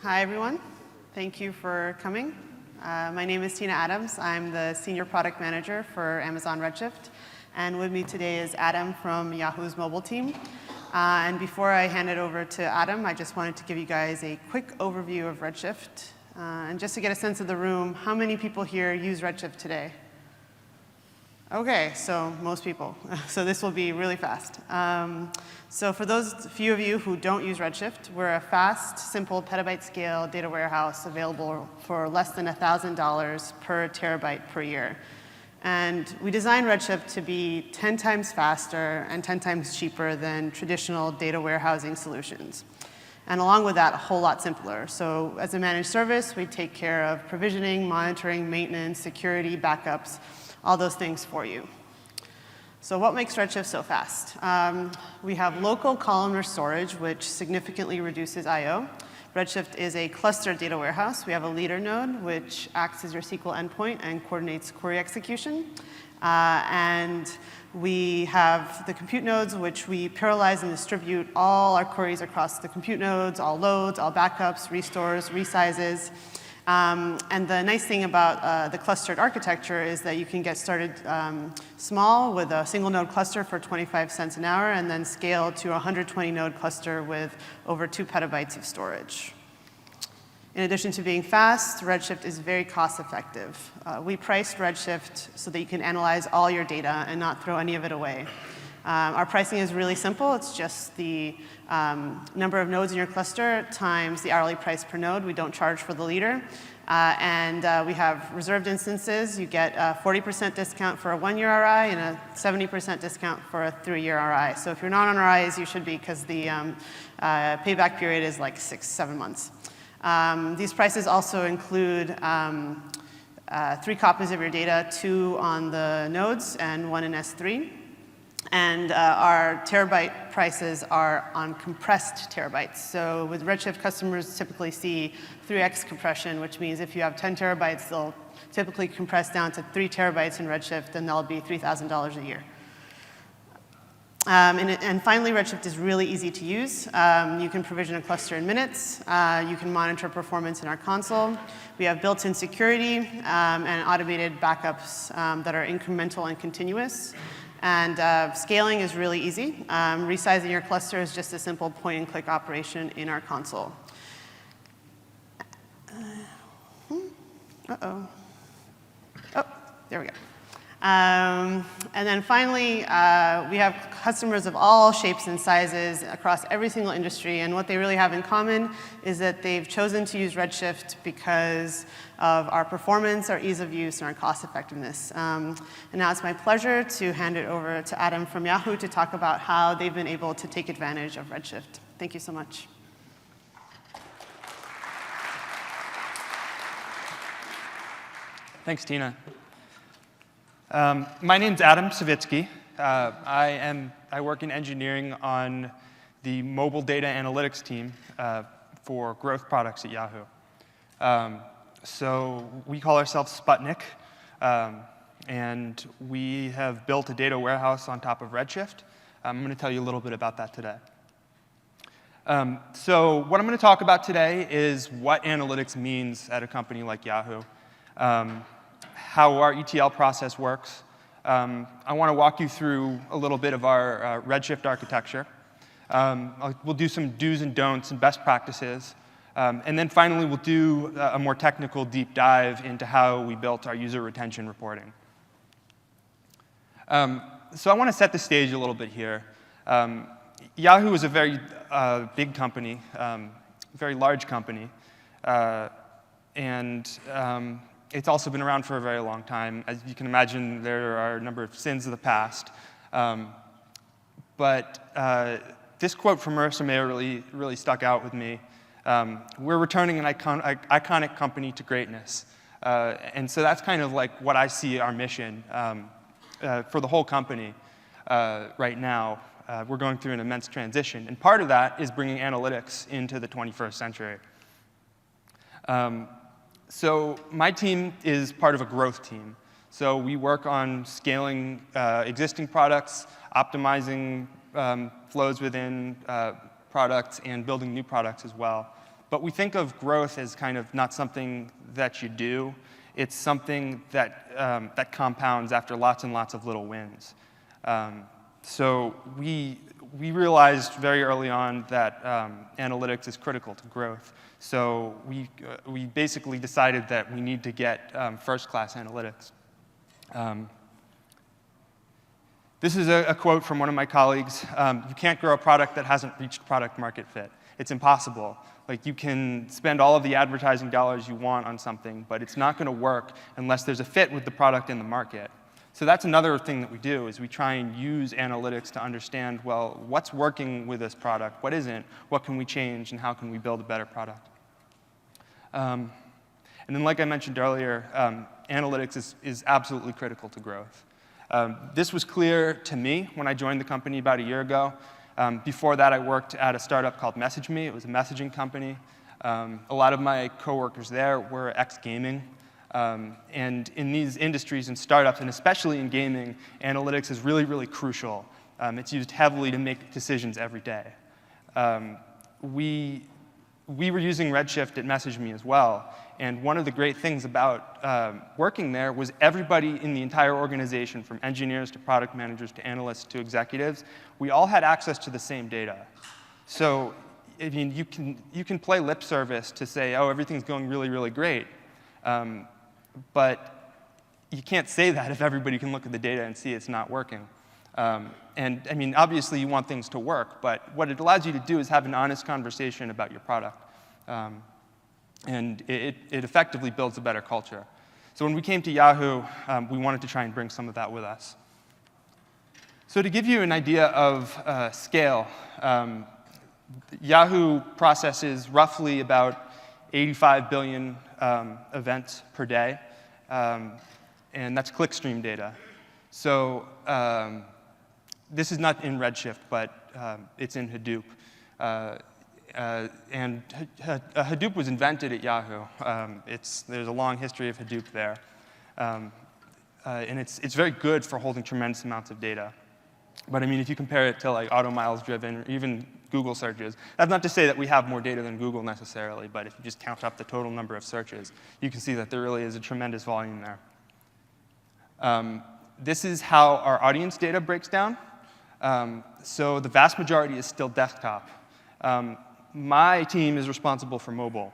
Hi, everyone. Thank you for coming. My name is Tina Adams. I'm the Senior Product Manager for Amazon Redshift. And with me today is Adam from Yahoo's mobile team. And before I hand it over to Adam, I just wanted to give you guys a quick overview of Redshift. And just to get a sense of the room, how many people here use Redshift today? OK, so most people. So this will be really fast. So for those few of you who don't use Redshift, we're a fast, simple petabyte scale data warehouse available for less than $1,000 per terabyte per year. And we designed Redshift to be 10 times faster and 10 times cheaper than traditional data warehousing solutions. And along with that, a whole lot simpler. So as a managed service, we take care of provisioning, monitoring, maintenance, security, backups, all those things for you. So what makes Redshift so fast? We have local columnar storage, which significantly reduces I/O. Redshift is a clustered data warehouse. We have a leader node, which acts as your SQL endpoint and coordinates query execution. And we have the compute nodes, which we parallelize and distribute all our queries across the compute nodes, all loads, all backups, restores, resizes. And the nice thing about the clustered architecture is that you can get started small with a single node cluster for 25 cents an hour and then scale to a 120 node cluster with over 2 petabytes of storage. In addition to being fast, Redshift is very cost effective. We priced Redshift so that you can analyze all your data and not throw any of it away. Our pricing is really simple. It's just the number of nodes in your cluster times the hourly price per node. We don't charge for the leader. And we have reserved instances. You get a 40% discount for a 1-year RI and a 70% discount for a 3-year RI. So if you're not on RIs, you should be, because the payback period is like 6-7 months. These prices also include 3 copies of your data, 2 on the nodes and 1 in S3. And our terabyte prices are on compressed terabytes. So with Redshift, customers typically see 3x compression, which means if you have 10 terabytes, they'll typically compress down to 3 terabytes in Redshift, and that'll be $3,000 a year. And finally, Redshift is really easy to use. You can provision a cluster in minutes. You can monitor performance in our console. We have built-in security and automated backups that are incremental and continuous. And scaling is really easy. Resizing your cluster is just a simple point-and-click operation in our console. Uh-oh. Oh, there we go. And then finally, we have customers of all shapes and sizes across every single industry. And what they really have in common is that they've chosen to use Redshift because of our performance, our ease of use, and our cost effectiveness. And now it's my pleasure to hand it over to Adam from Yahoo to talk about how they've been able to take advantage of Redshift. Thank you so much. Thanks, Tina. My name's Adam Savitsky. I work in engineering on the mobile data analytics team for growth products at Yahoo. So we call ourselves Sputnik, and we have built a data warehouse on top of Redshift. I'm going to tell you a little bit about that today. So what I'm going to talk about today is what analytics means at a company like Yahoo. How our ETL process works. I want to walk you through a little bit of our Redshift architecture. We'll do some do's and don'ts and best practices. And then finally, we'll do a more technical deep dive into how we built our user retention reporting. So I want to set the stage a little bit here. Yahoo is a very big company, very large company. And it's also been around for a very long time. As you can imagine, there are a number of sins of the past. But this quote from Marissa Mayer really stuck out with me. We're returning an iconic company to greatness. And so that's kind of like what I see our mission for the whole company right now. We're going through an immense transition. And part of that is bringing analytics into the 21st century. So my team is part of a growth team. So we work on scaling existing products, optimizing flows within products, and building new products as well. But we think of growth as kind of not something that you do. It's something that, that compounds after lots and lots of little wins. So we realized very early on that analytics is critical to growth. So we basically decided that we need to get first-class analytics. This is a quote from one of my colleagues. You can't grow a product that hasn't reached product market fit. It's impossible. Like, you can spend all of the advertising dollars you want on something, but it's not going to work unless there's a fit with the product in the market. So that's another thing that we do, is we try and use analytics to understand, well, what's working with this product, what isn't, what can we change, and how can we build a better product. And then, like I mentioned earlier, analytics is absolutely critical to growth. This was clear to me when I joined the company about a year ago. Before that, I worked at a startup called MessageMe. It was a messaging company. A lot of my coworkers there were ex-gaming. And in these industries and startups, and especially in gaming, analytics is really, really crucial. It's used heavily to make decisions every day. We were using Redshift at MessageMe as well. And one of the great things about working there was everybody in the entire organization, from engineers to product managers to analysts to executives, we all had access to the same data. So, I mean, you can play lip service to say, oh, everything's going really, really great. But you can't say that if everybody can look at the data and see it's not working. And I mean, obviously, you want things to work, but what it allows you to do is have an honest conversation about your product. And it effectively builds a better culture. So when we came to Yahoo, we wanted to try and bring some of that with us. So to give you an idea of scale, Yahoo processes roughly about 85 billion events per day, and that's clickstream data. So this is not in Redshift, but it's in Hadoop. And Hadoop was invented at Yahoo. There's a long history of Hadoop there. And it's very good for holding tremendous amounts of data. But I mean, if you compare it to like auto miles driven, or even Google searches, that's not to say that we have more data than Google necessarily, but if you just count up the total number of searches, you can see that there really is a tremendous volume there. This is how our audience data breaks down. So the vast majority is still desktop. My team is responsible for mobile.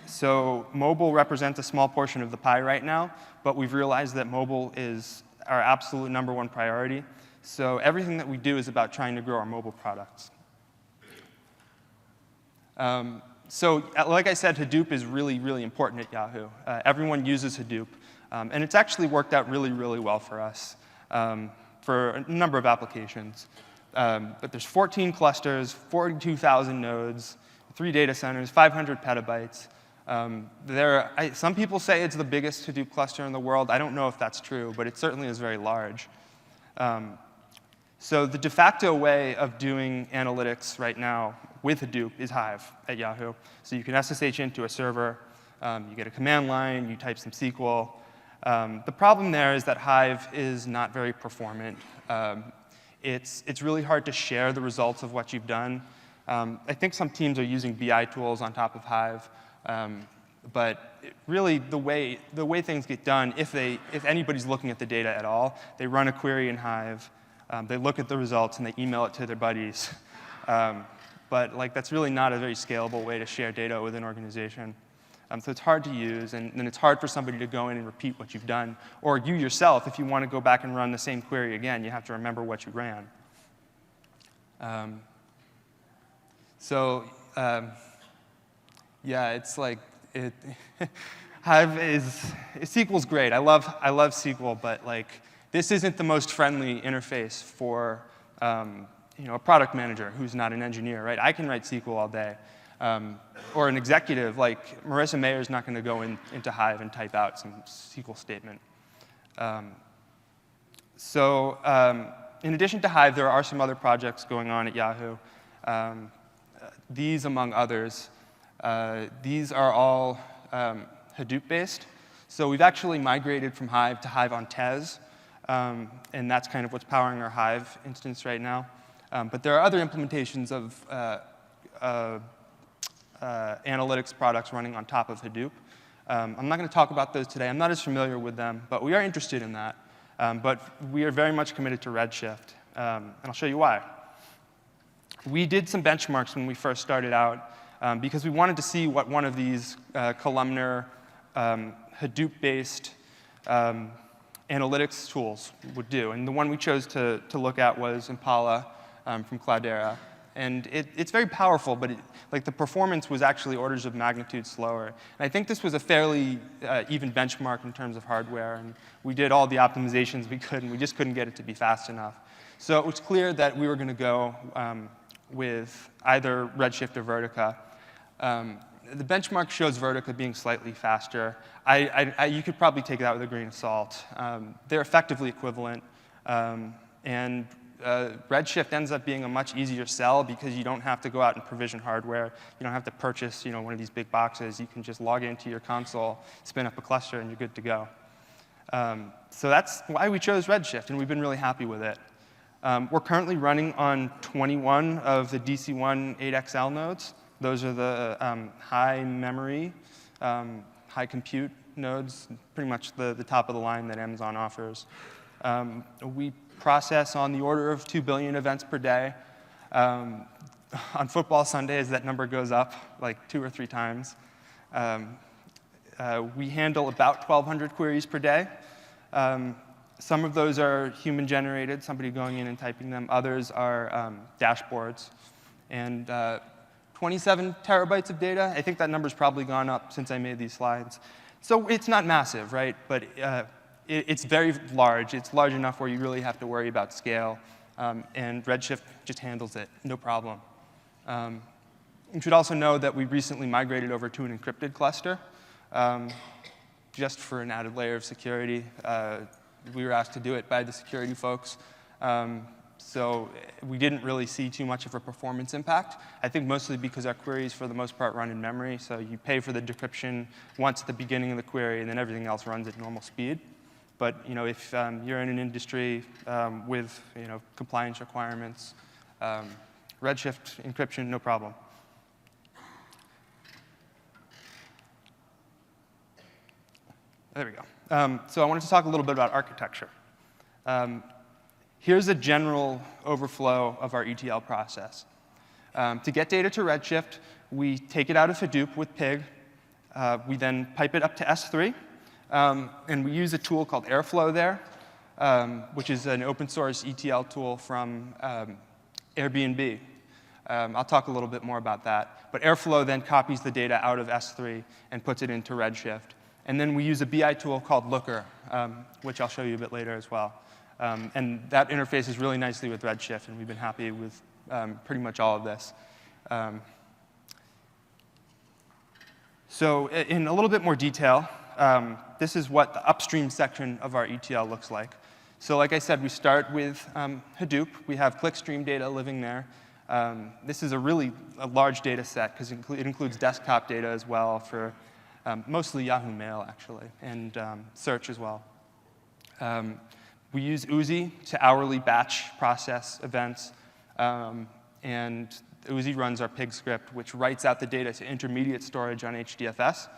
So mobile represents a small portion of the pie right now, but we've realized that mobile is our absolute #1 priority. So everything that we do is about trying to grow our mobile products. So like I said, Hadoop is really, really important at Yahoo. Everyone uses Hadoop. And it's actually worked out really, really well for us for a number of applications. But there's 14 clusters, 42,000 nodes, 3 data centers, 500 petabytes. Some people say it's the biggest Hadoop cluster in the world. I don't know if that's true, but it certainly is very large. So the de facto way of doing analytics right now with Hadoop is Hive at Yahoo. So you can SSH into a server. You get a command line. You type some SQL. The problem there is that Hive is not very performant. It's really hard to share the results of what you've done. I think some teams are using BI tools on top of Hive. But really, the way things get done, if anybody's looking at the data at all, they run a query in Hive, they look at the results, and they email it to their buddies. But like, that's really not a very scalable way to share data with an organization. So it's hard to use, and then it's hard for somebody to go in and repeat what you've done. Or you yourself, if you want to go back and run the same query again, you have to remember what you ran. Yeah, it's like, Hive SQL's great. I love SQL, but like, this isn't the most friendly interface for a product manager who's not an engineer, right? I can write SQL all day. Or an executive, like Marissa Mayer's not going to go into Hive and type out some SQL statement. In addition to Hive, there are some other projects going on at Yahoo. These, among others, these are all Hadoop-based. So we've actually migrated from Hive to Hive on Tez, and that's kind of what's powering our Hive instance right now. But there are other implementations of analytics products running on top of Hadoop. I'm not going to talk about those today. I'm not as familiar with them, but we are interested in that. But we are very much committed to Redshift, and I'll show you why. We did some benchmarks when we first started out because we wanted to see what one of these columnar Hadoop-based analytics tools would do. And the one we chose to look at was Impala from Cloudera. And it's very powerful, but the performance was actually orders of magnitude slower. And I think this was a fairly even benchmark in terms of hardware. And we did all the optimizations we could, and we just couldn't get it to be fast enough. So it was clear that we were going to go with either Redshift or Vertica. The benchmark shows Vertica being slightly faster. You could probably take that with a grain of salt. They're effectively equivalent. And Redshift ends up being a much easier sell because you don't have to go out and provision hardware. You don't have to purchase one of these big boxes. You can just log into your console, spin up a cluster, and you're good to go. So that's why we chose Redshift, and we've been really happy with it. We're currently running on 21 of the DC1 8XL nodes. Those are the high memory, high compute nodes, pretty much the top of the line that Amazon offers. We process on the order of 2 billion events per day. On football Sundays, that number goes up like 2 or 3 times. We handle about 1,200 queries per day. Some of those are human-generated, somebody going in and typing them. Others are dashboards. And 27 terabytes of data. I think that number's probably gone up since I made these slides. So it's not massive, right? But it's very large. It's large enough where you really have to worry about scale. And Redshift just handles it, no problem. You should also know that we recently migrated over to an encrypted cluster, just for an added layer of security. We were asked to do it by the security folks. So we didn't really see too much of a performance impact. I think mostly because our queries, for the most part, run in memory. So you pay for the decryption once at the beginning of the query, and then everything else runs at normal speed. But if you're in an industry with compliance requirements, Redshift encryption, no problem. There we go. So I wanted to talk a little bit about architecture. Here's a general overflow of our ETL process. To get data to Redshift, we take it out of Hadoop with Pig. We then pipe it up to S3. And we use a tool called Airflow there, which is an open source ETL tool from Airbnb. I'll talk a little bit more about that. But Airflow then copies the data out of S3 and puts it into Redshift. And then we use a BI tool called Looker, which I'll show you a bit later as well. And that interfaces really nicely with Redshift, and we've been happy with pretty much all of this. So in a little bit more detail, this is what the upstream section of our ETL looks like. So like I said, we start with Hadoop. We have clickstream data living there. This is a large data set because it includes desktop data as well for mostly Yahoo Mail, actually, and search as well. We use Uzi to hourly batch process events. And Uzi runs our Pig script, which writes out the data to intermediate storage on HDFS.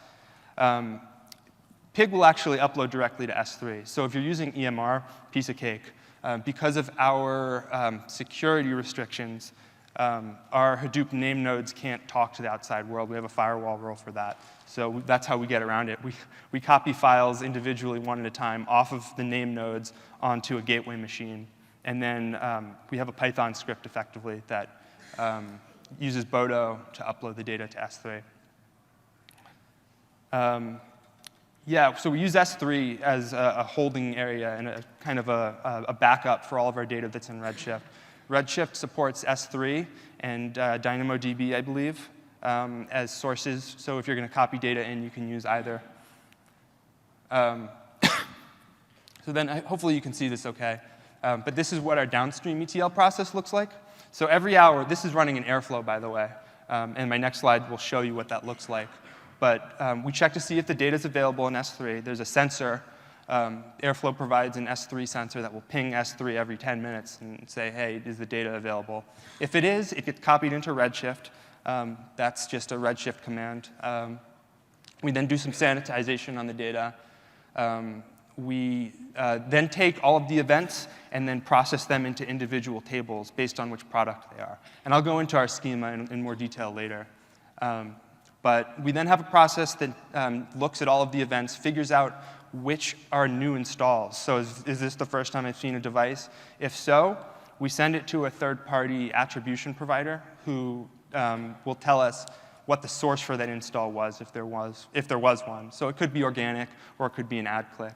Pig will actually upload directly to S3. So if you're using EMR, piece of cake. Because of our security restrictions, our Hadoop name nodes can't talk to the outside world. We have a firewall rule for that. So that's how we get around it. We copy files individually, one at a time, off of the name nodes onto a gateway machine. And then we have a Python script, effectively, that uses Bodo to upload the data to S3. Yeah, so we use S3 as a holding area and a kind of a backup for all of our data that's in Redshift. Redshift supports S3 and DynamoDB, I believe, as sources. So if you're going to copy data in, you can use either. So then hopefully you can see this OK. But this is what our downstream ETL process looks like. So every hour, this is running in Airflow, by the way. And my next slide will show you what that looks like. But we check to see if the data is available in S3. There's a sensor. Airflow provides an S3 sensor that will ping S3 every 10 minutes and say, hey, is the data available? If it is, it gets copied into Redshift. That's just a Redshift command. We then do some sanitization on the data. We then take all of the events and then process them into individual tables based on which product they are. And I'll go into our schema in more detail later. But we then have a process that looks at all of the events, figures out which are new installs. So is this the first time I've seen a device? If so, we send it to a third-party attribution provider who will tell us what the source for that install was, if there was one. So it could be organic, or it could be an ad click.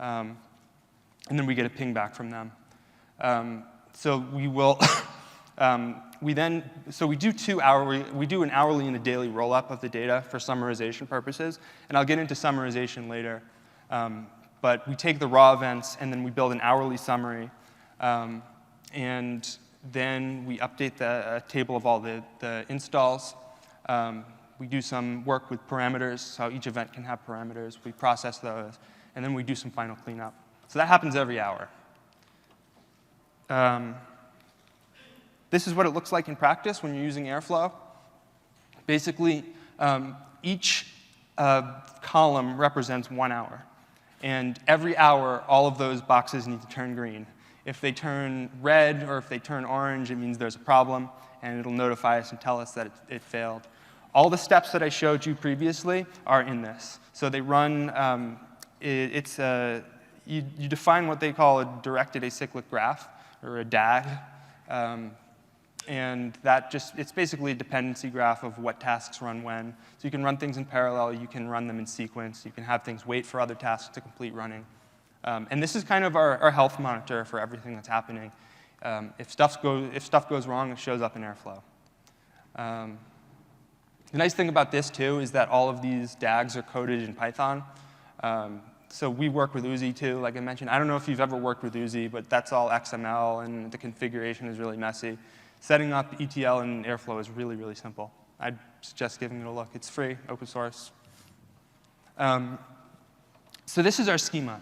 And then we get a ping back from them. So we will, we do an hourly and a daily roll-up of the data for summarization purposes, and I'll get into summarization later. But we take the raw events, and then we build an hourly summary, and then we update the table of all the installs. We do some work with parameters, so each event can have parameters. We process those, and then we do some final cleanup. So that happens every hour. This is what it looks like in practice when you're using Airflow. Basically, each column represents 1 hour. And every hour, all of those boxes need to turn green. If they turn red or if they turn orange, it means there's a problem, and it'll notify us and tell us that it failed. All the steps that I showed you previously are in this. So they run, you define what they call a directed acyclic graph, or a DAG. And it's basically a dependency graph of what tasks run when. So you can run things in parallel, you can run them in sequence, you can have things wait for other tasks to complete running. And this is kind of our health monitor for everything that's happening. If stuff goes wrong, it shows up in Airflow. The nice thing about this, too, is that all of these DAGs are coded in Python. So we work with Uzi, too, like I mentioned. I don't know if you've ever worked with Uzi, but that's all XML, and the configuration is really messy. Setting up ETL in Airflow is really, really simple. I'd suggest giving it a look. It's free, open source. So this is our schema.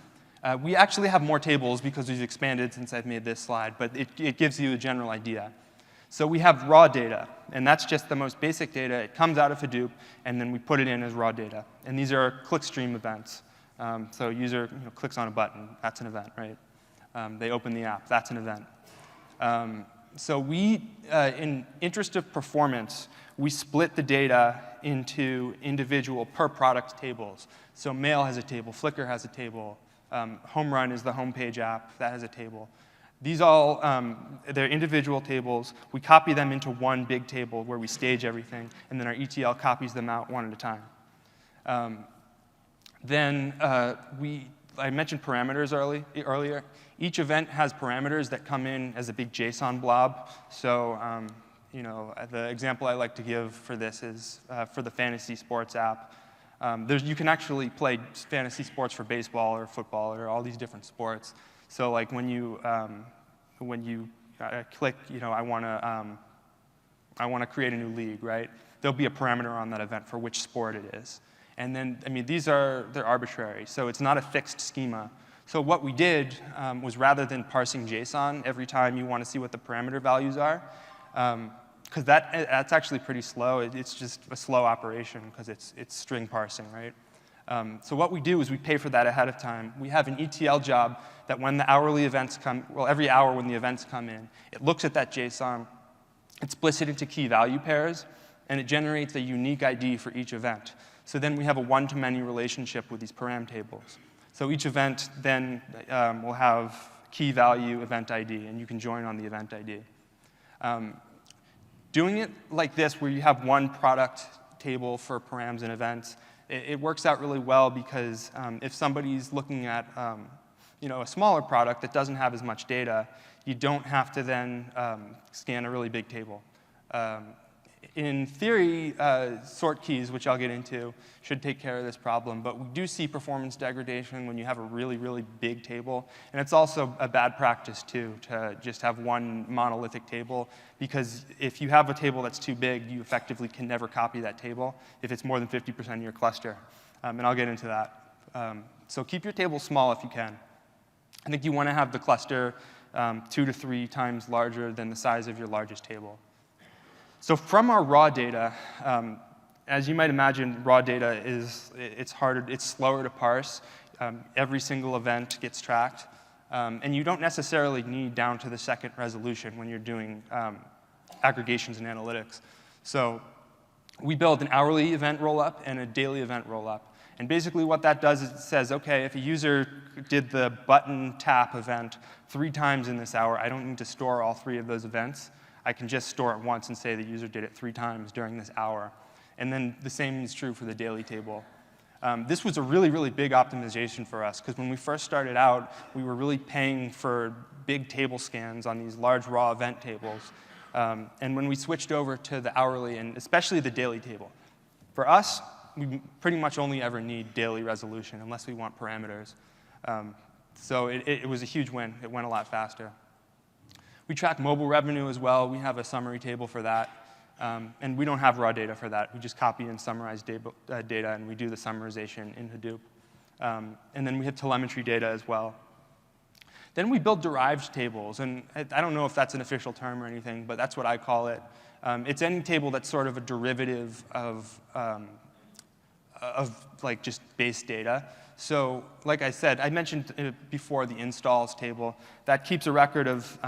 We actually have more tables because we've expanded since I've made this slide, but it gives you a general idea. So we have raw data, and that's just the most basic data. It comes out of Hadoop, and then we put it in as raw data. And these are clickstream events. So a user clicks on a button. That's an event, right? They open the app. That's an event. So we, in interest of performance, we split the data into individual per product tables. So Mail has a table. Flickr has a table. Home Run is the homepage app. That has a table. These all, they're individual tables. We copy them into one big table where we stage everything, and then our ETL copies them out one at a time. I mentioned parameters earlier. Each event has parameters that come in as a big JSON blob. So, the example I like to give for this is for the fantasy sports app. You can actually play fantasy sports for baseball or football or all these different sports. So, like when you click, I want to create a new league, right? There'll be a parameter on that event for which sport it is. And then, they're arbitrary, so it's not a fixed schema. So what we did was rather than parsing JSON every time you want to see what the parameter values are, because that's actually pretty slow. It's just a slow operation because it's string parsing, right? So what we do is we pay for that ahead of time. We have an ETL job that when the hourly events come, well, every hour when the events come in, it looks at that JSON, it splits it into key value pairs, and it generates a unique ID for each event. So then we have a one-to-many relationship with these param tables. So each event then will have key value event ID, and you can join on the event ID. Doing it like this, where you have one product table for params and events, it works out really well because if somebody's looking at a smaller product that doesn't have as much data, you don't have to then scan a really big table. In theory, sort keys, which I'll get into, should take care of this problem. But we do see performance degradation when you have a really, really big table. And it's also a bad practice, too, to just have one monolithic table. Because if you have a table that's too big, you effectively can never copy that table if it's more than 50% of your cluster. And I'll get into that. So keep your table small if you can. I think you want to have the cluster 2 to 3 times larger than the size of your largest table. So from our raw data, as you might imagine, raw data it's harder, it's slower to parse. Every single event gets tracked. And you don't necessarily need down to the second resolution when you're doing aggregations and analytics. So we build an hourly event rollup and a daily event rollup. And basically what that does is it says, OK, if a user did the button tap event 3 times in this hour, I don't need to store all 3 of those events. I can just store it once and say the user did it 3 times during this hour. And then the same is true for the daily table. This was a really, really big optimization for us, because when we first started out, we were really paying for big table scans on these large raw event tables. And when we switched over to the hourly, and especially the daily table, for us, we pretty much only ever need daily resolution, unless we want parameters. So it was a huge win. It went a lot faster. We track mobile revenue as well. We have a summary table for that. And we don't have raw data for that. We just copy and summarize data, and we do the summarization in Hadoop. And then we have telemetry data as well. Then we build derived tables. And I don't know if that's an official term or anything, but that's what I call it. It's any table that's sort of a derivative of like just base data. So like I said, I mentioned before the installs table. That keeps a record of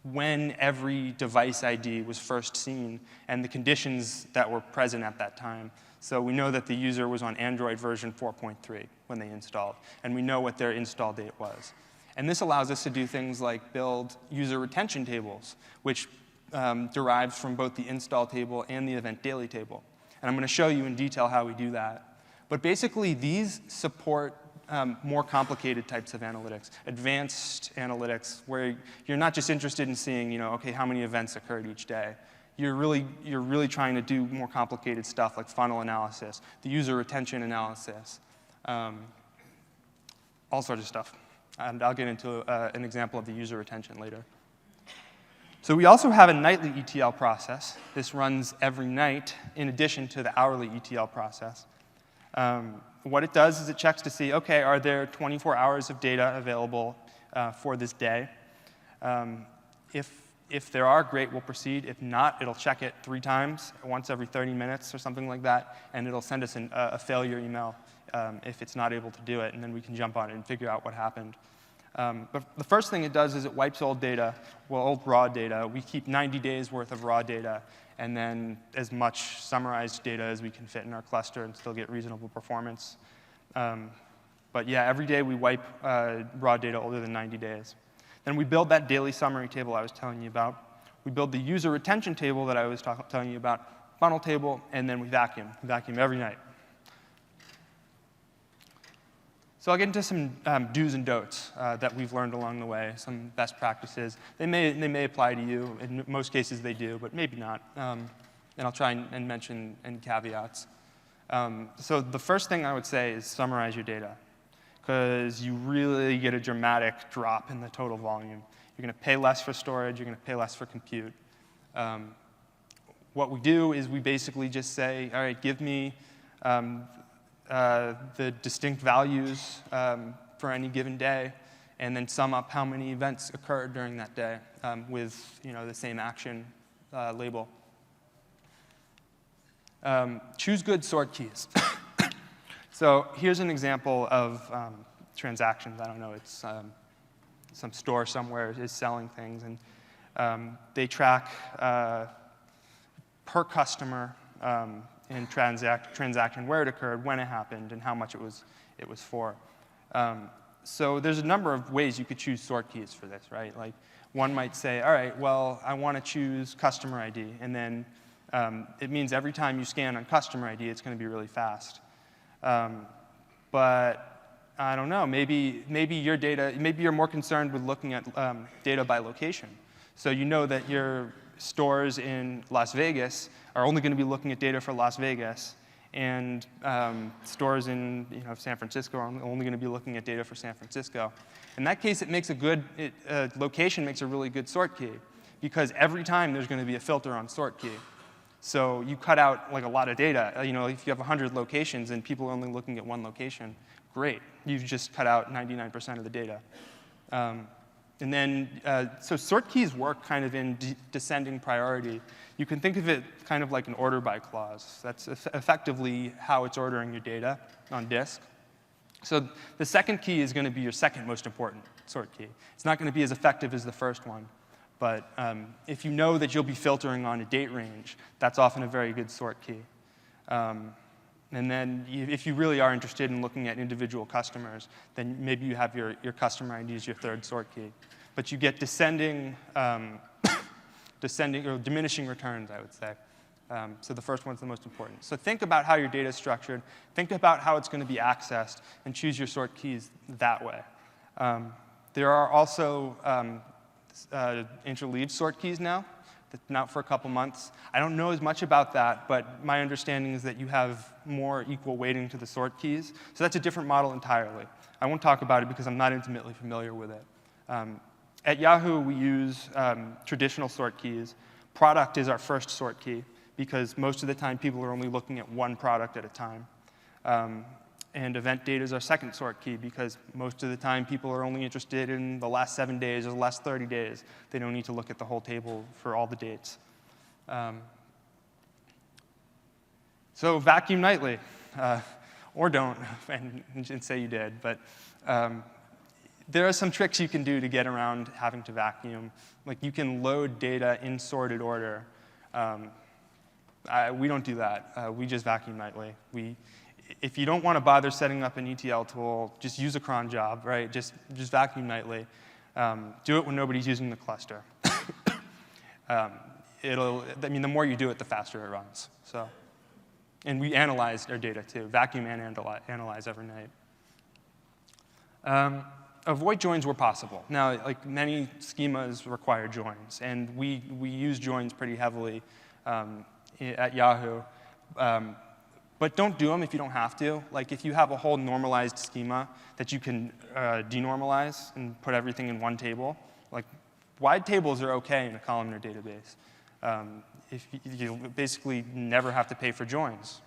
when every device ID was first seen and the conditions that were present at that time. So we know that the user was on Android version 4.3 when they installed, and we know what their install date was. And this allows us to do things like build user retention tables, which derives from both the install table and the event daily table. And I'm going to show you in detail how we do that. But basically, these support more complicated types of analytics, advanced analytics, where you're not just interested in seeing, OK, how many events occurred each day. You're really trying to do more complicated stuff like funnel analysis, the user retention analysis, all sorts of stuff. And I'll get into an example of the user retention later. So we also have a nightly ETL process. This runs every night in addition to the hourly ETL process. What it does is it checks to see, OK, are there 24 hours of data available for this day? If there are, great, we'll proceed. If not, it'll check it 3 times, once every 30 minutes or something like that, and it'll send us a failure email if it's not able to do it, and then we can jump on it and figure out what happened. But the first thing it does is it wipes old data, old raw data. We keep 90 days worth of raw data, and then as much summarized data as we can fit in our cluster and still get reasonable performance. But yeah, every day we wipe raw data older than 90 days. Then we build that daily summary table I was telling you about. We build the user retention table that I was telling you about, funnel table, and then we vacuum. We vacuum every night. So I'll get into some do's and don'ts that we've learned along the way, some best practices. They may apply to you. In most cases, they do, but maybe not. And I'll try and mention any caveats. So the first thing I would say is summarize your data, because you really get a dramatic drop in the total volume. You're going to pay less for storage. You're going to pay less for compute. What we do is we basically just say, all right, give me the distinct values for any given day, and then sum up how many events occurred during that day with the same action label. Choose good sort keys. So here's an example of transactions. I don't know, it's some store somewhere is selling things, and they track per customer and transaction where it occurred, when it happened, and how much it was for. So there's a number of ways you could choose sort keys for this, right? Like one might say, all right, well, I want to choose customer ID, and then it means every time you scan on customer ID, it's going to be really fast. But I don't know, maybe you're more concerned with looking at data by location. So you know that your stores in Las Vegas are only going to be looking at data for Las Vegas, and stores in San Francisco are only going to be looking at data for San Francisco. In that case, location makes a really good sort key, because every time there's going to be a filter on sort key. So you cut out like a lot of data. If you have 100 locations and people are only looking at one location, great. You've just cut out 99% of the data. And then, so sort keys work kind of in descending priority. You can think of it kind of like an order by clause. That's effectively how it's ordering your data on disk. So the second key is going to be your second most important sort key. It's not going to be as effective as the first one. But if you know that you'll be filtering on a date range, that's often a very good sort key. And then if you really are interested in looking at individual customers, then maybe you have your customer ID as your third sort key. But you get descending, descending or diminishing returns, I would say. So the first one's the most important. So think about how your data is structured. Think about how it's going to be accessed, and choose your sort keys that way. There are also interleaved sort keys now. That's been out for a couple months. I don't know as much about that, but my understanding is that you have more equal weighting to the sort keys. So that's a different model entirely. I won't talk about it because I'm not intimately familiar with it. At Yahoo, we use traditional sort keys. Product is our first sort key, because most of the time people are only looking at one product at a time. And event data is our second sort key, because most of the time people are only interested in the last 7 days or the last 30 days. They don't need to look at the whole table for all the dates. So vacuum nightly, or don't, and say you did. But there are some tricks you can do to get around having to vacuum. Like you can load data in sorted order. We don't do that. We just vacuum nightly. If you don't want to bother setting up an ETL tool, just use a cron job, right? Just vacuum nightly. Do it when nobody's using the cluster. I mean, the more you do it, the faster it runs. So, and we analyze our data too, vacuum and analyze every night. Avoid joins where possible. Now, like many schemas require joins, and we use joins pretty heavily at Yahoo. But don't do them if you don't have to. Like if you have a whole normalized schema that you can denormalize and put everything in one table, like wide tables are OK in a columnar database. If you basically never have to pay for joins.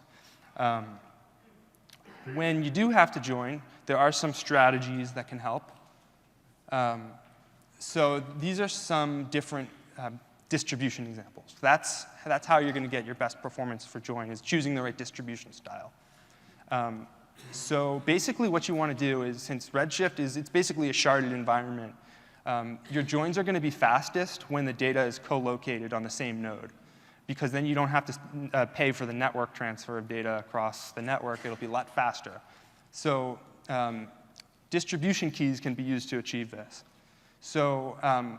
When you do have to join, there are some strategies that can help. So these are some different distribution examples. That's how you're going to get your best performance for join, is choosing the right distribution style. So basically what you want to do is, since Redshift it's basically a sharded environment, your joins are going to be fastest when the data is co-located on the same node, because then you don't have to pay for the network transfer of data across the network. It'll be a lot faster. So distribution keys can be used to achieve this. So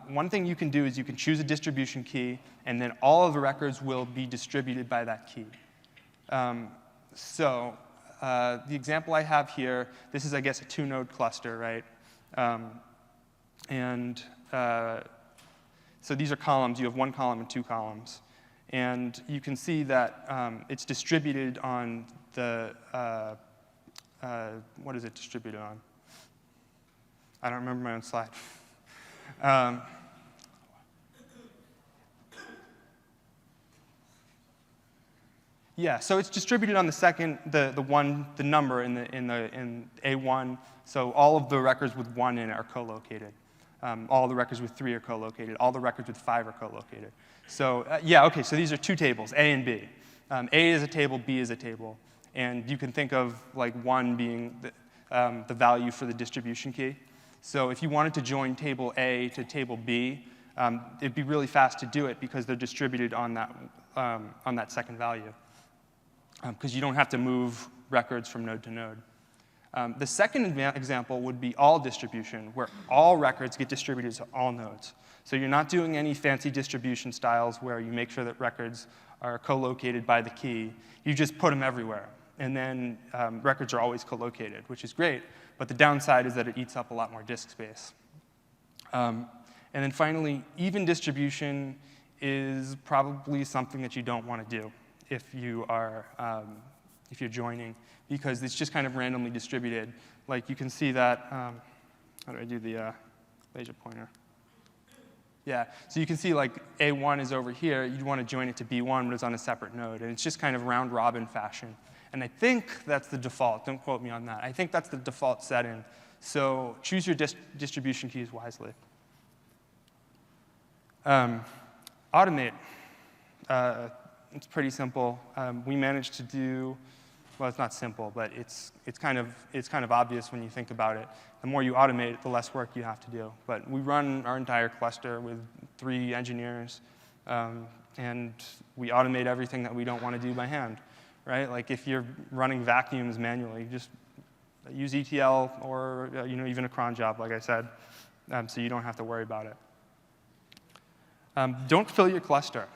one thing you can do is you can choose a distribution key, and then all of the records will be distributed by that key. So the example I have here, this is, I guess, a 2-node cluster, right? So these are columns. You have 1 column and 2 columns. And you can see that it's distributed on the, what is it distributed on? I don't remember my own slide. Yeah, so it's distributed on the second, the number in A1. So all of the records with 1 in it are co-located. All the records with 3 are co-located. All the records with 5 are co-located. So yeah, OK, so these are 2 tables, A and B. A is a table, B is a table. And you can think of like 1 being the value for the distribution key. So if you wanted to join table A to table B, it'd be really fast to do it because they're distributed on that second value, because you don't have to move records from node to node. The second example would be all distribution, where all records get distributed to all nodes. So you're not doing any fancy distribution styles where you make sure that records are co-located by the key. You just put them everywhere. And then records are always co-located, which is great. But the downside is that it eats up a lot more disk space. And then finally, even distribution is probably something that you don't want to do if you're joining, because it's just kind of randomly distributed. Like you can see that, how do I do the laser pointer? Yeah, so you can see like A1 is over here. You'd want to join it to B1, but it's on a separate node. And it's just kind of round robin fashion. And I think that's the default. Don't quote me on that. I think that's the default setting. So choose your distribution keys wisely. Automate. It's pretty simple. We managed to do, well, it's not simple, but it's kind of obvious when you think about it. The more you automate, the less work you have to do. But we run our entire cluster with 3 engineers, and we automate everything that we don't want to do by hand, right? Like if you're running vacuums manually, just use ETL or even a cron job, like I said, so you don't have to worry about it. Don't fill your cluster.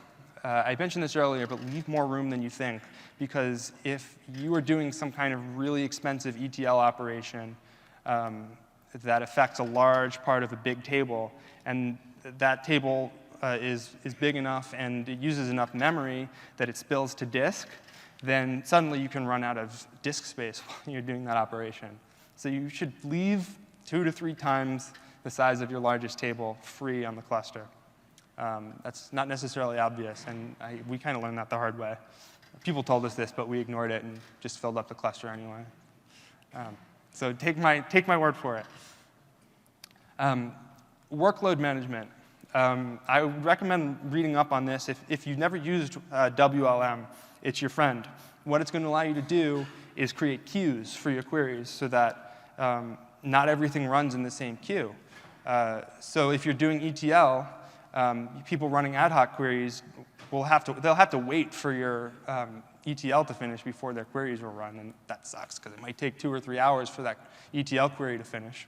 I mentioned this earlier, but leave more room than you think, because if you are doing some kind of really expensive ETL operation that affects a large part of a big table, and that table is big enough and it uses enough memory that it spills to disk, then suddenly you can run out of disk space while you're doing that operation. So you should leave 2 to 3 times the size of your largest table free on the cluster. That's not necessarily obvious, and we kind of learned that the hard way. People told us this, but we ignored it and just filled up the cluster anyway. So take my word for it. Workload management. I would recommend reading up on this. If you've never used WLM, it's your friend. What it's going to allow you to do is create queues for your queries so that not everything runs in the same queue. So if you're doing ETL, people running ad hoc queries they'll have to wait for your ETL to finish before their queries will run, and that sucks because it might take 2 or 3 hours for that ETL query to finish.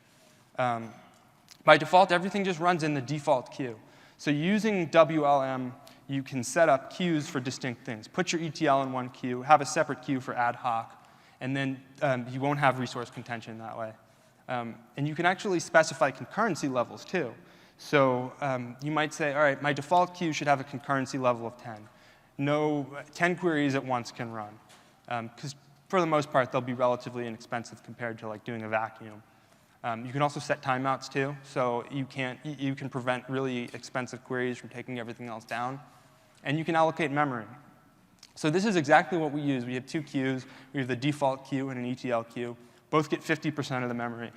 By default, everything just runs in the default queue. So using WLM, you can set up queues for distinct things. Put your ETL in one queue, have a separate queue for ad hoc, and then you won't have resource contention that way. And you can actually specify concurrency levels too. So you might say, all right, my default queue should have a concurrency level of 10. No, 10 queries at once can run. Because for the most part, they'll be relatively inexpensive compared to like doing a vacuum. You can also set timeouts too. So you can prevent really expensive queries from taking everything else down. And you can allocate memory. So this is exactly what we use. We have 2 queues. We have the default queue and an ETL queue. Both get 50% of the memory.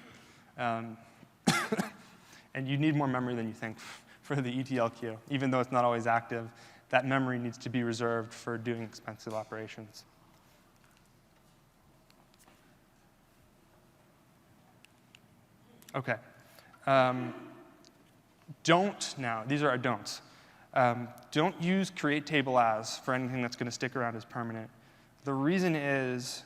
And you need more memory than you think for the ETL queue. Even though it's not always active, that memory needs to be reserved for doing expensive operations. OK. These are our don'ts. Don't use create table as for anything that's going to stick around as permanent. The reason is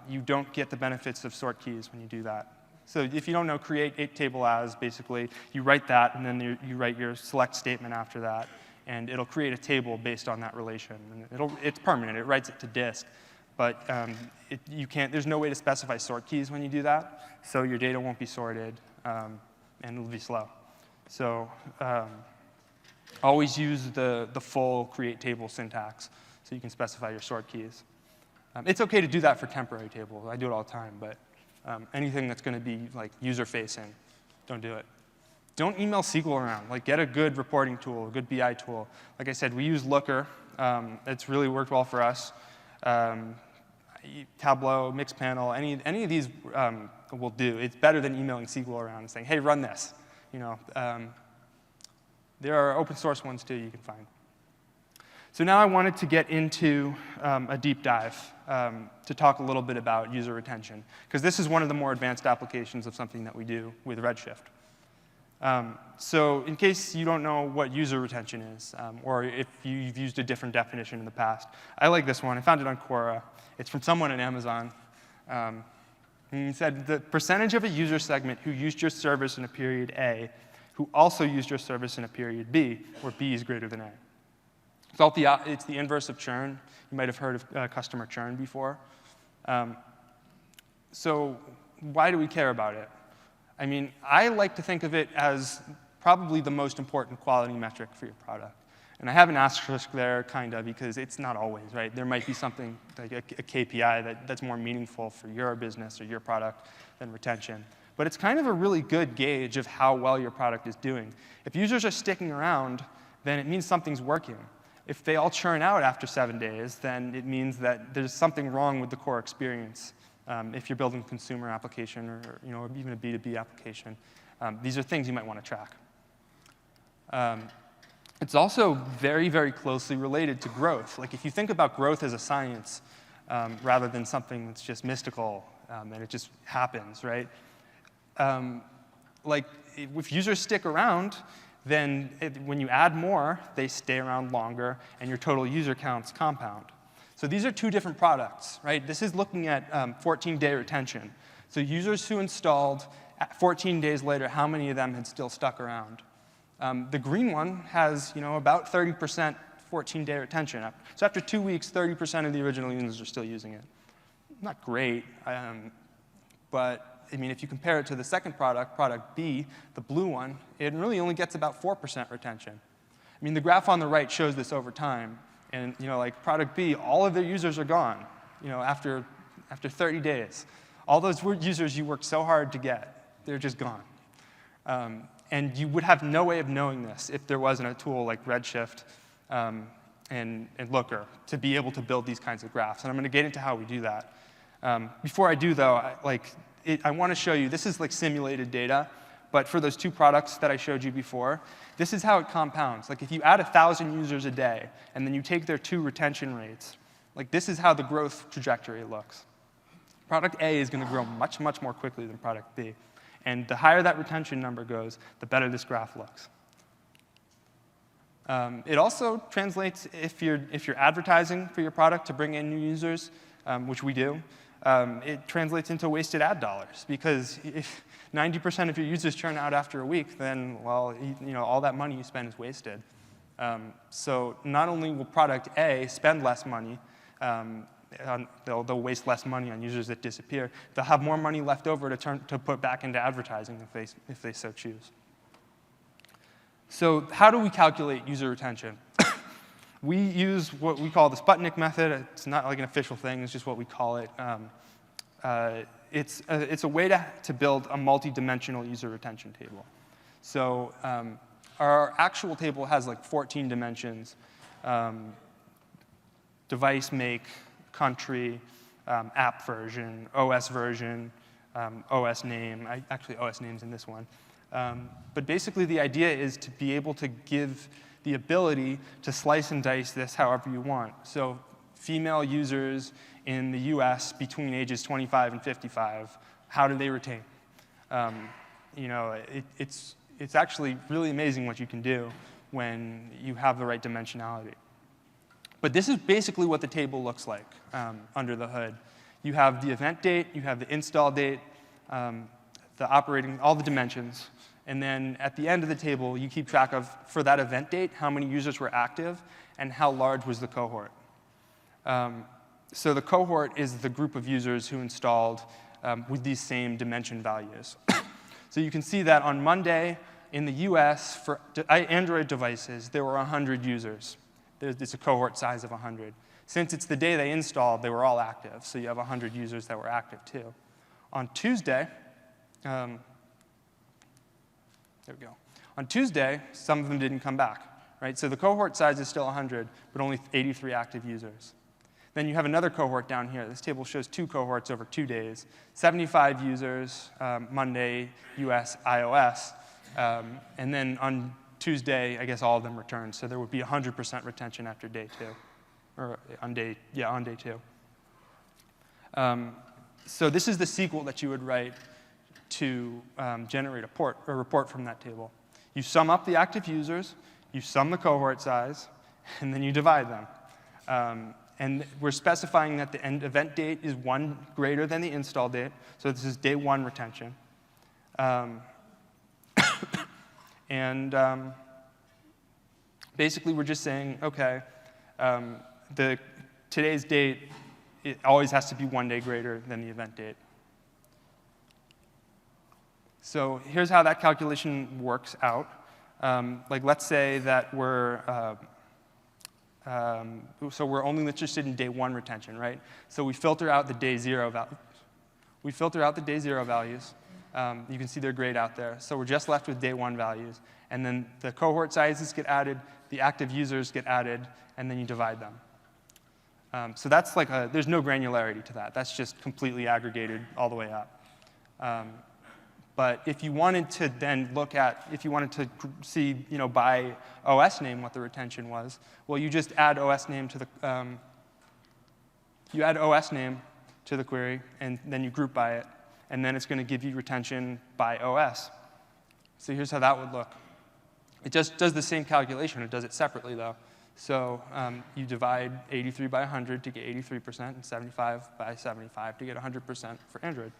you don't get the benefits of sort keys when you do that. So if you don't know, create table as, basically, you write that, and then you write your select statement after that, and it'll create a table based on that relation. And it's permanent. It writes it to disk. But there's no way to specify sort keys when you do that, so your data won't be sorted, and it'll be slow. So always use the full create table syntax so you can specify your sort keys. It's OK to do that for temporary tables. I do it all the time, but anything that's going to be like user-facing, don't do it. Don't email SQL around. Like, get a good reporting tool, a good BI tool. Like I said, we use Looker. It's really worked well for us. Tableau, Mixpanel, any of these will do. It's better than emailing SQL around and saying, hey, run this. There are open source ones, too, you can find. So now I wanted to get into a deep dive to talk a little bit about user retention, because this is one of the more advanced applications of something that we do with Redshift. So in case you don't know what user retention is, or if you've used a different definition in the past, I like this one. I found it on Quora. It's from someone at Amazon. And he said, the percentage of a user segment who used your service in a period A, who also used your service in a period B, where B is greater than A. It's the inverse of churn. You might have heard of customer churn before. So why do we care about it? I mean, I like to think of it as probably the most important quality metric for your product. And I have an asterisk there, kind of, because it's not always, right? There might be something like a KPI that's more meaningful for your business or your product than retention. But it's kind of a really good gauge of how well your product is doing. If users are sticking around, then it means something's working. If they all churn out after 7 days, then it means that there's something wrong with the core experience. If you're building a consumer application or even a B2B application, these are things you might want to track. It's also very, very closely related to growth. Like if you think about growth as a science rather than something that's just mystical and it just happens, right? Like if users stick around, then when you add more, they stay around longer, and your total user counts compound. So these are two different products, right? This is looking at 14-day retention. So users who installed 14 days later, how many of them had still stuck around? The green one has about 30% 14-day retention. So after 2 weeks, 30% of the original users are still using it. Not great, but I mean, if you compare it to the second product, product B, the blue one, it really only gets about 4% retention. I mean, the graph on the right shows this over time. And like product B, all of their users are gone after 30 days. All those users you worked so hard to get, they're just gone. And you would have no way of knowing this if there wasn't a tool like Redshift and Looker to be able to build these kinds of graphs. And I'm going to get into how we do that. Before I do, though, I want to show you, this is like simulated data, but for those two products that I showed you before, this is how it compounds. Like if you add 1,000 users a day, and then you take their 2 retention rates, like this is how the growth trajectory looks. Product A is going to grow much, much more quickly than product B. And the higher that retention number goes, the better this graph looks. It also translates if you're advertising for your product to bring in new users, which we do. It translates into wasted ad dollars, because if 90% of your users churn out after a week, then, well, all that money you spend is wasted. So not only will product A spend less money, they'll waste less money on users that disappear, they'll have more money left over to put back into advertising if they so choose. So how do we calculate user retention? We use what we call the Sputnik method. It's not like an official thing. It's just what we call it. It's a way to build a multi-dimensional user retention table. So our actual table has like 14 dimensions: device make, country, app version, OS version, OS name. Actually, OS name's in this one. But basically, the idea is to be able to give the ability to slice and dice this however you want. So female users in the US between ages 25 and 55, how do they retain? It's actually really amazing what you can do when you have the right dimensionality. But this is basically what the table looks like under the hood. You have the event date, you have the install date, the operating, all the dimensions. And then at the end of the table, you keep track of, for that event date, how many users were active and how large was the cohort. So the cohort is the group of users who installed with these same dimension values. So you can see that on Monday in the US, for Android devices, there were 100 users. It's a cohort size of 100. Since it's the day they installed, they were all active. So you have 100 users that were active, too. On Tuesday, there we go. On Tuesday, some of them didn't come back, right? So the cohort size is still 100, but only 83 active users. Then you have another cohort down here. This table shows 2 cohorts over 2 days. 75 users, Monday, US, iOS. And then on Tuesday, I guess all of them returned. So there would be 100% retention after day 2, or on day 2. So this is the SQL that you would write to generate a report from that table. You sum up the active users, you sum the cohort size, and then you divide them. And we're specifying that the end event date is 1 greater than the install date. So this is day 1 retention. And basically, we're just saying, OK, today's date, it always has to be 1 day greater than the event date. So here's how that calculation works out. Like, let's say that we're only interested in day 1 retention, right? So we filter out the day 0 values. You can see they're grayed out there. So we're just left with day 1 values. And then the cohort sizes get added, the active users get added, and then you divide them. So that's like there's no granularity to that. That's just completely aggregated all the way up. But if you wanted to then look at, if you wanted to see, by OS name what the retention was, well, you just add OS name to the, query, and then you group by it, and then it's going to give you retention by OS. So here's how that would look. It just does the same calculation. It does it separately, though. So you divide 83 by 100 to get 83%, and 75 by 75 to get 100% for Android.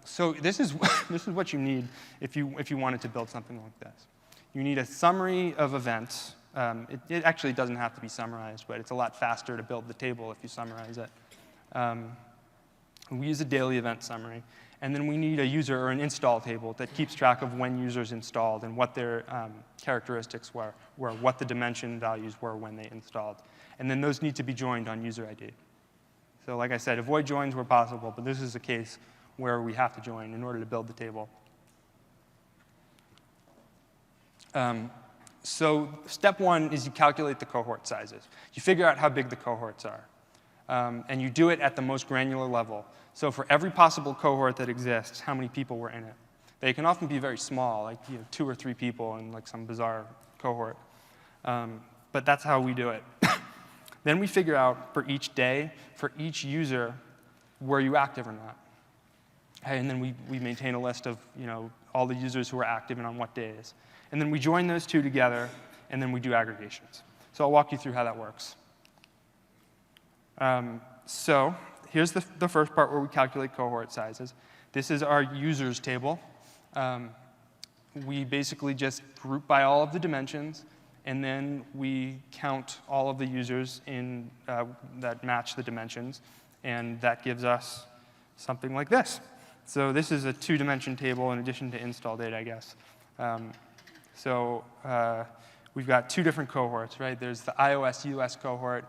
So this is what you need if you wanted to build something like this. You need a summary of events. It actually doesn't have to be summarized, but it's a lot faster to build the table if you summarize it. We use a daily event summary. And then we need a user or an install table that keeps track of when users installed and what their characteristics were, what the dimension values were when they installed. And then those need to be joined on user ID. So like I said, avoid joins where possible, but this is a case where we have to join in order to build the table. So step one is you calculate the cohort sizes. You figure out how big the cohorts are. And you do it at the most granular level. So for every possible cohort that exists, how many people were in it? They can often be very small, like 2 or 3 people in like some bizarre cohort. But that's how we do it. Then we figure out for each day, for each user, were you active or not? Okay, and then we maintain a list of all the users who are active and on what days. And then we join those two together, and then we do aggregations. So I'll walk you through how that works. So here's the first part where we calculate cohort sizes. This is our users table. We basically just group by all of the dimensions, and then we count all of the users that match the dimensions, and that gives us something like this. So this is a 2-dimension table in addition to install date, I guess. We've got 2 different cohorts, right? There's the iOS US cohort,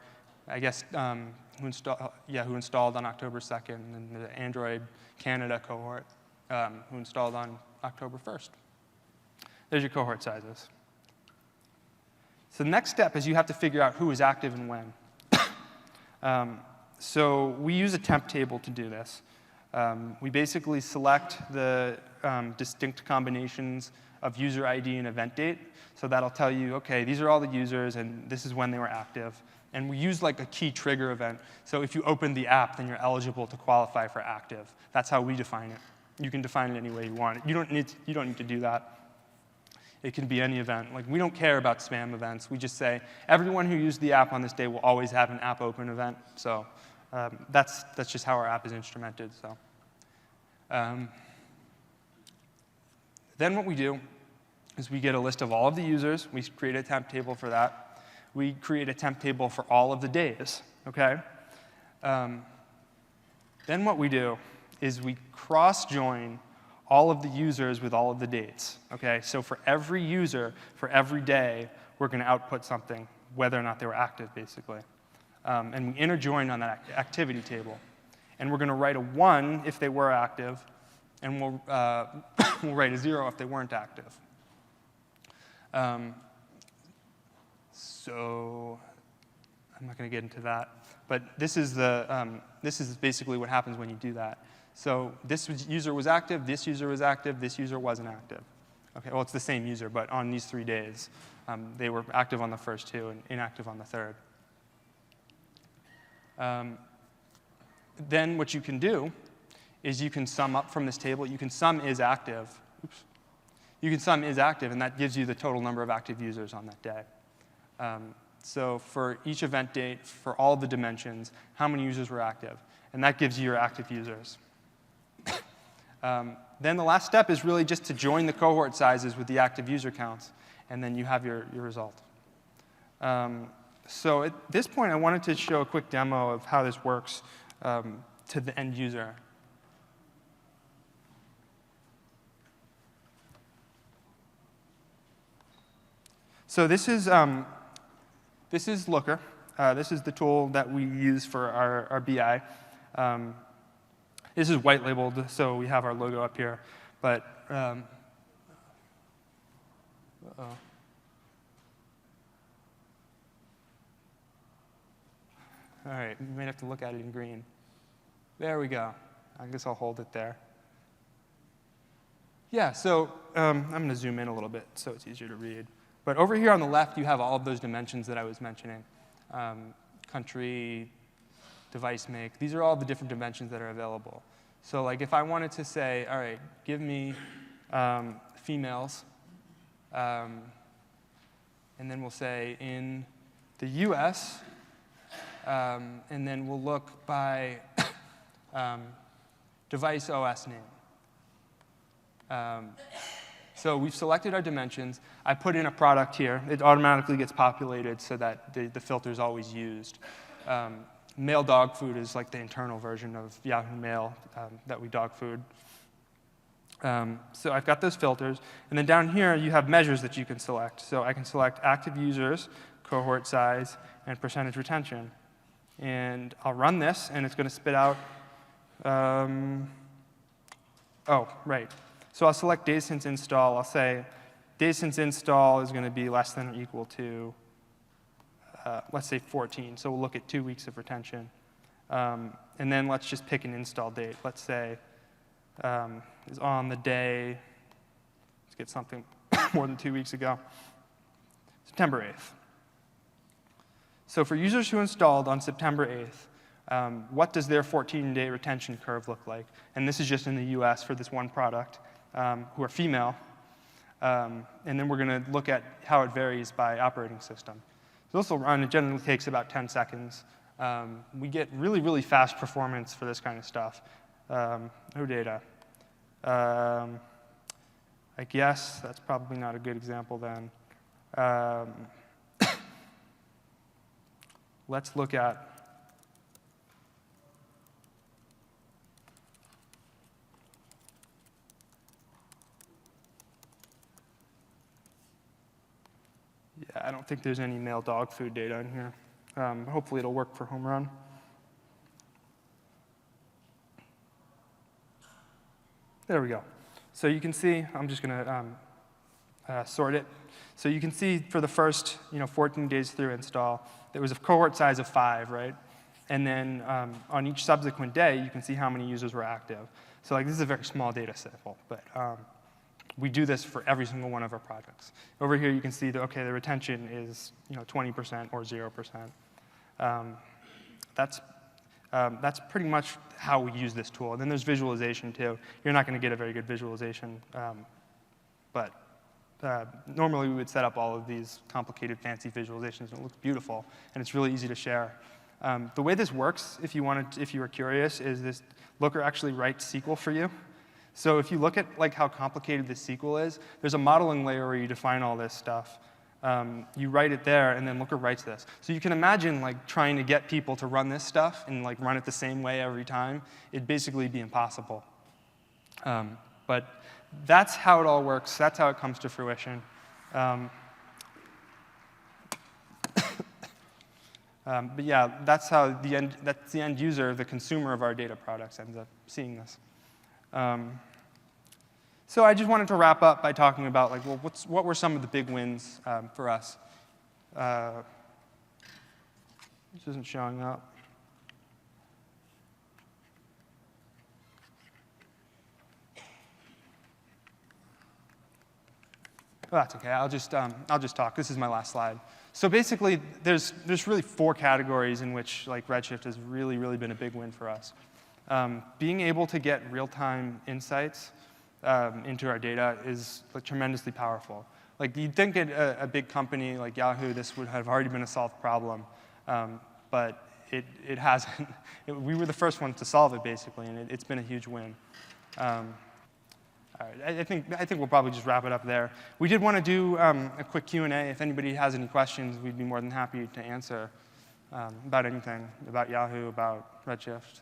I guess, who installed on October 2nd, and the Android Canada cohort, who installed on October 1st. There's your cohort sizes. So the next step is you have to figure out who is active and when. So we use a temp table to do this. We basically select the distinct combinations of user ID and event date. So that'll tell you, OK, these are all the users, and this is when they were active. And we use like a key trigger event. So if you open the app, then you're eligible to qualify for active. That's how we define it. You can define it any way you want. You don't need to do that. It can be any event. Like, we don't care about spam events. We just say, everyone who used the app on this day will always have an app open event. So that's just how our app is instrumented. So then what we do is we get a list of all of the users. We create a temp table for that. We create a temp table for all of the days, OK? Then what we do is we cross-join all of the users with all of the dates, OK? So for every user, for every day, we're going to output something, whether or not they were active, basically. And we interjoin on that activity table. And we're going to write a 1 if they were active, and we'll write a 0 if they weren't active. So I'm not going to get into that. But this is basically what happens when you do that. So this user was active, this user was active, this user wasn't active. Okay, well, it's the same user, but on these 3 days, they were active on the first 2 and inactive on the third. Then what you can do is you can sum up from this table. You can sum is active. Oops. You can sum is active, and that gives you the total number of active users on that day. So for each event date, for all the dimensions, how many users were active? And that gives you your active users. Then the last step is really just to join the cohort sizes with the active user counts, and then you have your result. So at this point, I wanted to show a quick demo of how this works to the end user. So this is Looker. This is the tool that we use for our BI. This is white labeled, so we have our logo up here. But uh-oh. All right, you might have to look at it in green. There we go. I guess I'll hold it there. Yeah, so I'm going to zoom in a little bit so it's easier to read. But over here on the left, you have all of those dimensions that I was mentioning. Country, device make. These are all the different dimensions that are available. So like if I wanted to say, all right, give me females, and then we'll say in the US, and then we'll look by device OS name. So we've selected our dimensions. I put in a product here. It automatically gets populated so that the filter is always used. Male dog food is like the internal version of Yahoo Mail that we dog food. So I've got those filters. And then down here, you have measures that you can select. So I can select active users, cohort size, and percentage retention. And I'll run this, and it's going to spit out. Oh, right. So I'll select days since install. I'll say days since install is going to be less than or equal to, let's say 14. So we'll look at 2 weeks of retention. And then let's just pick an install date. Let's say is on the day, let's get something more than 2 weeks ago, September 8th. So for users who installed on September 8th, what does their 14-day retention curve look like? And this is just in the US for this one product, who are female. And then we're going to look at how it varies by operating system. So this will run. It generally takes about 10 seconds. We get really, really fast performance for this kind of stuff. No data. I guess that's probably not a good example then. Let's look at yeah, I don't think there's any male dog food data in here. Hopefully it'll work for home run. There we go. So you can see, I'm just going to sort it. So you can see for the first 14 days through install, there was a cohort size of 5, right? And then on each subsequent day, you can see how many users were active. So like this is a very small data sample, but we do this for every single one of our projects. Over here, you can see that okay, the retention is 20% or 0%. That's pretty much how we use this tool. And then there's visualization too. You're not going to get a very good visualization, but normally we would set up all of these complicated, fancy visualizations, and it looks beautiful, and it's really easy to share. The way this works, if you were curious, is this Looker actually writes SQL for you. So if you look at like how complicated this SQL is, there's a modeling layer where you define all this stuff. You write it there, and then Looker writes this. So you can imagine like trying to get people to run this stuff and like run it the same way every time. It'd basically be impossible. But that's how it all works. That's how it comes to fruition. But yeah, that's how the end user, the consumer of our data products, ends up seeing this. So I just wanted to wrap up by talking about like, well, what were some of the big wins for us? This isn't showing up. Oh, that's OK. I'll just talk. This is my last slide. So basically, there's really 4 categories in which like Redshift has really, really been a big win for us. Being able to get real-time insights into our data is like, tremendously powerful. Like you'd think at a big company like Yahoo, this would have already been a solved problem, but it hasn't. We were the first ones to solve it basically, and it's been a huge win. All right, I think we'll probably just wrap it up there. We did want to do a quick Q&A. If anybody has any questions, we'd be more than happy to answer about anything, about Yahoo, about Redshift.